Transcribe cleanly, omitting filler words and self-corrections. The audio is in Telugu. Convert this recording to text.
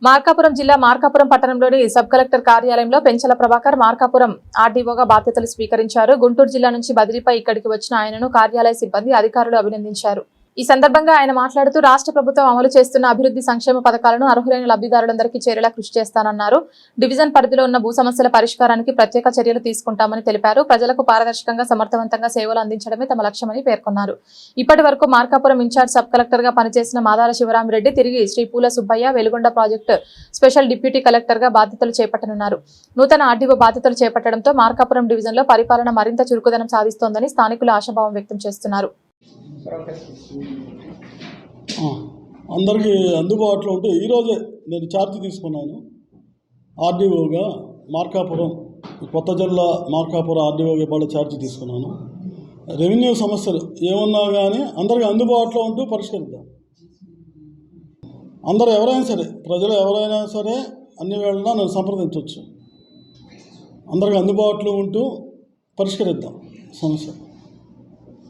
మార్కాపురం జిల్లా మార్కాపురం పట్టణంలోని సబ్ కలెక్టర్ కార్యాలయంలో పెంచల ప్రభాకర్ మార్కాపురం ఆర్డీఓగా బాధ్యతలు స్వీకరించారు. గుంటూరు జిల్లా నుంచి బదిలీపై ఇక్కడికి వచ్చిన ఆయనను కార్యాలయ సిబ్బంది అధికారులు అభినందించారు. ఈ సందర్భంగా ఆయన మాట్లాడుతూ రాష్ట్ర ప్రభుత్వం అమలు చేస్తున్న అభివృద్ధి సంక్షేమ పథకాలను అర్హులైన లబ్ధిదారులందరికీ చేరేలా కృషి చేస్తానన్నారు. డివిజన్ పరిధిలో ఉన్న భూ సమస్యల పరిష్కారానికి ప్రత్యేక చర్యలు తీసుకుంటామని తెలిపారు. ప్రజలకు పారదర్శకంగా సమర్థవంతంగా సేవలు అందించడమే తమ లక్ష్యమని పేర్కొన్నారు. ఇప్పటి వరకు మార్కాపురం ఇన్ఛార్జ్ సబ్ కలెక్టర్ గా పనిచేసిన మాదాల శివరామిరెడ్డి తిరిగి శ్రీ పూల Subbaiah Veligonda project special deputy collector గా బాధ్యతలు చేపట్టనున్నారు. నూతన ఆర్డీఓ బాధ్యతలు చేపట్టడంతో మార్కాపురం డివిజన్ లో పరిపాలన మరింత చురుకుదనం సాధిస్తోందని స్థానికులు ఆశాభావం వ్యక్తం చేస్తున్నారు. అందరికీ అందుబాటులో ఉంటూ ఈరోజే నేను ఛార్జ్ తీసుకున్నాను. ఆర్డీఓగా మార్కాపురం కొత్త జిల్లా మార్కాపురం ఆర్డీఓగా ఇవాళ ఛార్జ్ తీసుకున్నాను. రెవెన్యూ సమస్యలు ఏమన్నా కానీ అందరికీ అందుబాటులో ఉంటూ పరిష్కరిద్దాం. అందరూ ఎవరైనా సరే ప్రజలు ఎవరైనా సరే అన్ని వేళలా నన్ను సంప్రదించవచ్చు. అందరికీ అందుబాటులో ఉంటూ పరిష్కరిద్దాం సమస్య.